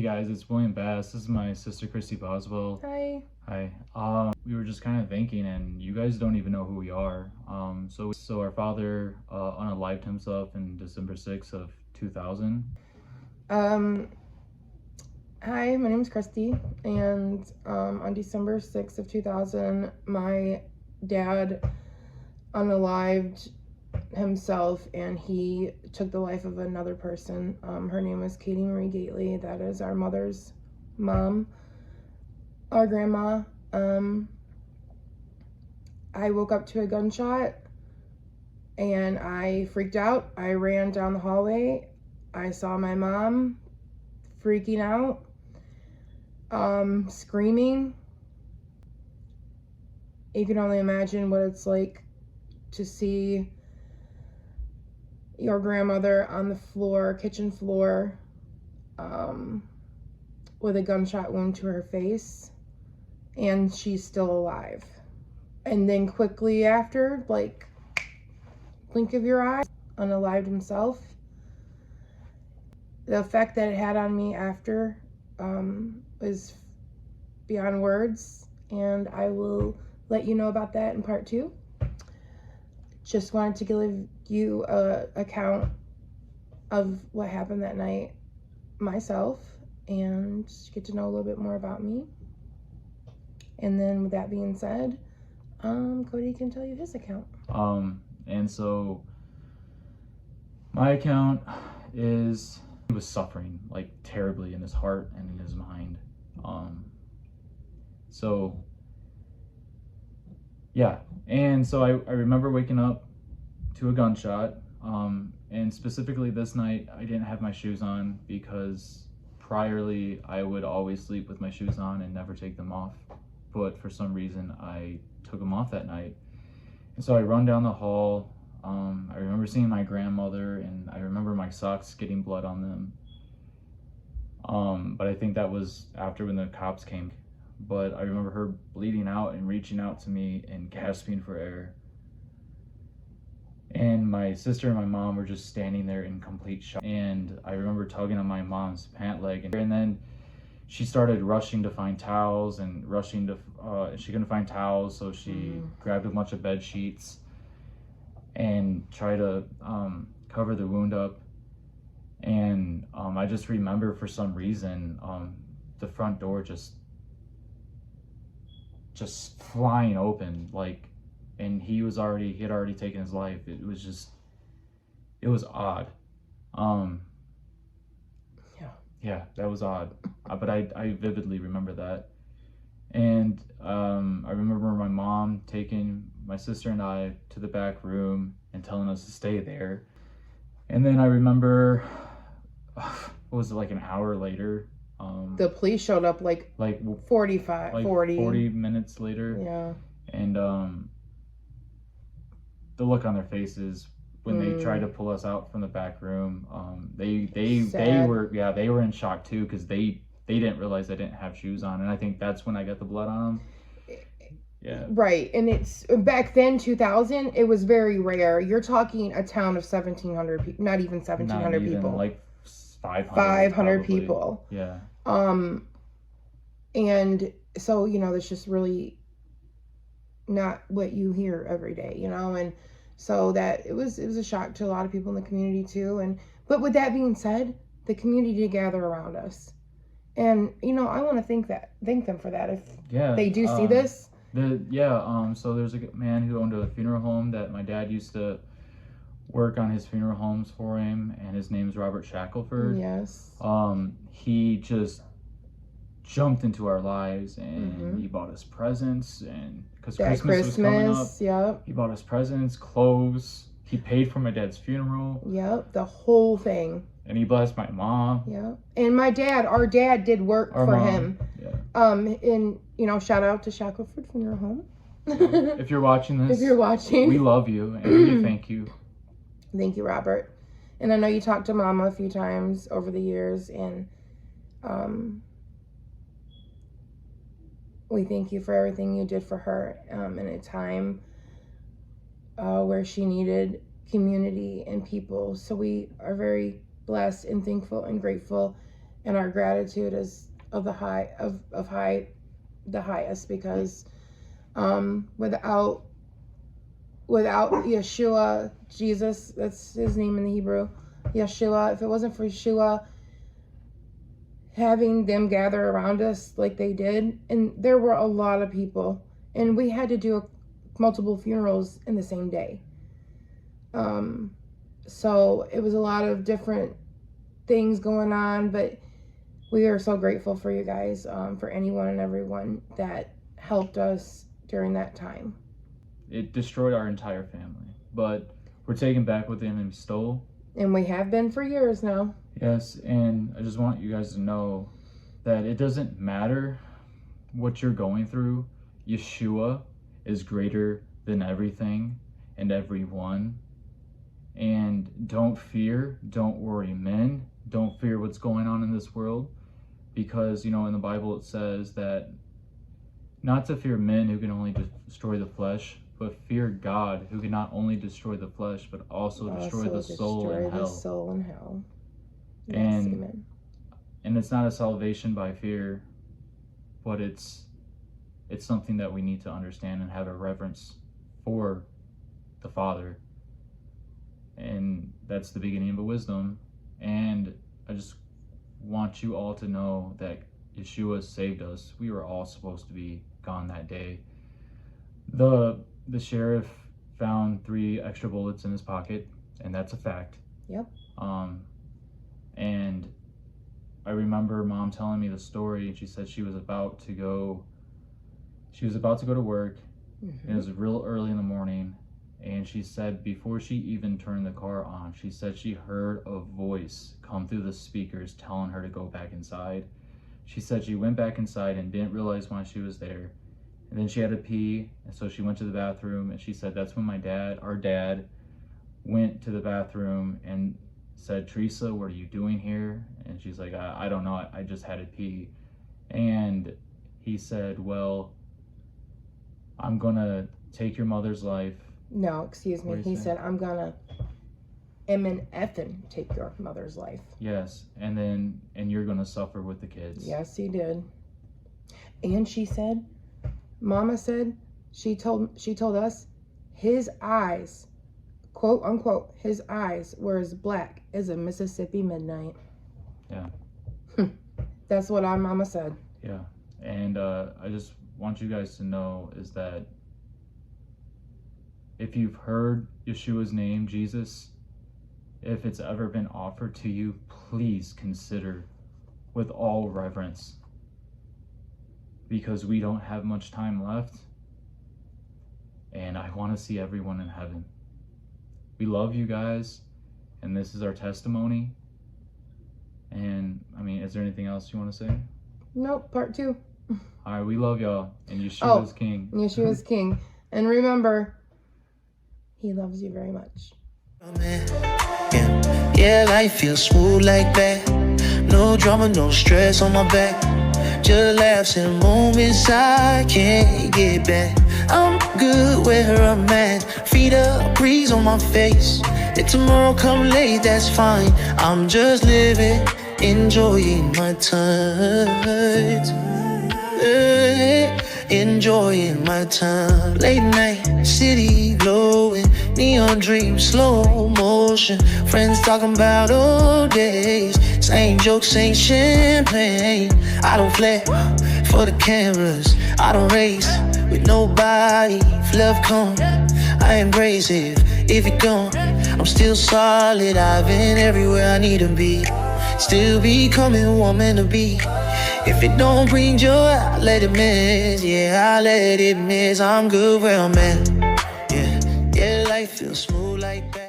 guys, it's William Bass. This is my sister Christy Boswell. Hi. Hi. We were just kind of thinking, and you guys don't even know who we are. So our father unalived himself in December 6th of 2000. Hi, my name is Christy, and on December 6th of 2000, my dad unalived himself, and he took the life of another person. Her name was Katie Marie Gately. That is our mother's mom, our grandma. I woke up to a gunshot, and I freaked out. I ran down the hallway. I saw my mom freaking out, screaming. You can only imagine what it's like to see your grandmother on the floor, kitchen floor, with a gunshot wound to her face, and she's still alive. And then quickly after, like, blink of your eye, unalived himself. The effect that it had on me after was beyond words, and I will let you know about that in part 2. Just wanted to give you a account of what happened that night myself, and get to know a little bit more about me. And then with that being said, Cody can tell you his account. And so my account is, he was suffering like terribly in his heart and in his mind. So I remember waking up to a gunshot, and specifically this night I didn't have my shoes on, because priorly I would always sleep with my shoes on and never take them off, but for some reason I took them off that night. And so I run down the hall. I remember seeing my grandmother, and I remember my socks getting blood on them. But I think that was after, when the cops came. But I remember her bleeding out and reaching out to me and gasping for air. And my sister and my mom were just standing there in complete shock. And I remember tugging on my mom's pant leg, and then she started rushing to find towels, and she couldn't find towels, so she grabbed a bunch of bed sheets and tried to cover the wound up. And I just remember, for some reason, the front door just flying open, like, and he had already taken his life. It was odd. Yeah, that was odd. But I vividly remember that. And I remember my mom taking my sister and I to the back room and telling us to stay there. And then I remember, what was it, like an hour later? The police showed up like 40 minutes later. Yeah. And the look on their faces when they tried to pull us out from the back room, they were in shock too, because they didn't realize I didn't have shoes on, and I think that's when I got the blood on them. Yeah. Right, and it's back then, 2000, it was very rare. You're talking a town of 1,700 people, not even 1,700 people, like 500 people. Yeah. And so, that's just really not what you hear every day, and so that it was a shock to a lot of people in the community too. But with that being said, the community did gather around us, and I want to thank them for that if they do see this. So there's a man who owned a funeral home that my dad used to work on his funeral homes for him, and his name's Robert Shackelford. Yes. He just jumped into our lives, and he bought us presents, and because Christmas was coming up, yep, he bought us presents, clothes. He paid for my dad's funeral. Yep, the whole thing. And he blessed my mom. Yeah, and our dad did work for him. Yeah. And shout out to Shackelford Funeral Home. If you're watching this, we love you, and we thank you. Thank you, Robert. And I know you talked to Mama a few times over the years, and we thank you for everything you did for her in a time where she needed community and people. So we are very blessed and thankful and grateful and our gratitude is of the highest, because without Yeshua, Jesus, that's his name in the Hebrew, Yeshua, if it wasn't for Yeshua having them gather around us like they did, and there were a lot of people, and we had to do multiple funerals in the same day. So it was a lot of different things going on, but we are so grateful for you guys, for anyone and everyone that helped us during that time. It destroyed our entire family, but we're taking back what the enemy stole. And we have been for years now. Yes, and I just want you guys to know that it doesn't matter what you're going through. Yeshua is greater than everything and everyone. And don't fear, don't worry, men. Don't fear what's going on in this world, because, you know, in the Bible it says that not to fear men who can only destroy the flesh, but fear God, who can not only destroy the flesh, but also destroy the soul in hell. Yes, and amen. And it's not a salvation by fear, but it's something that we need to understand and have a reverence for the Father. And that's the beginning of a wisdom. And I just want you all to know that Yeshua saved us. We were all supposed to be gone that day. The sheriff found 3 extra bullets in his pocket, and that's a fact. Yep. And I remember Mom telling me the story, and she said she was about to go to work. Mm-hmm. It was real early in the morning, and she said before she even turned the car on, she said she heard a voice come through the speakers telling her to go back inside. She said she went back inside and didn't realize why she was there. And then she had to pee, and so she went to the bathroom, and she said that's when our dad, went to the bathroom and said, "Teresa, what are you doing here?" And she's like, I don't know, I just had to pee. And he said, "Well, I'm gonna take your mother's life." No, excuse me. He said, "I'm gonna effing take your mother's life." Yes, and you're gonna suffer with the kids. Yes, he did. And she said, Mama said, she told us, his eyes, quote unquote, his eyes were as black as a Mississippi midnight. Yeah. That's what our mama said. Yeah. And I just want you guys to know is that if you've heard Yeshua's name, Jesus, if it's ever been offered to you, please consider with all reverence, because we don't have much time left, and I want to see everyone in heaven. We love you guys, and this is our testimony. And I mean, is there anything else you want to say? Nope, part 2. All right, we love y'all, and Yeshua's king. Yeshua's king. And remember, he loves you very much. Yeah, life feels smooth like that. No drama, no stress on my back. Just laughs and moments I can't get back. I'm good where I'm at. Feet up, breeze on my face. If tomorrow come late, that's fine. I'm just living, enjoying my time. Enjoying my time. Late night, city glowing, neon dreams, slow motion. Friends talking about old days. Same jokes, same champagne. I don't flare for the cameras. I don't race with nobody. If love come, I embrace it. If it don't, I'm still solid. I've been everywhere I need to be. Still becoming who I'm meant to be. If it don't bring joy, I let it miss. Yeah, I let it miss. I'm good where I'm at. Yeah, life feels smooth like that.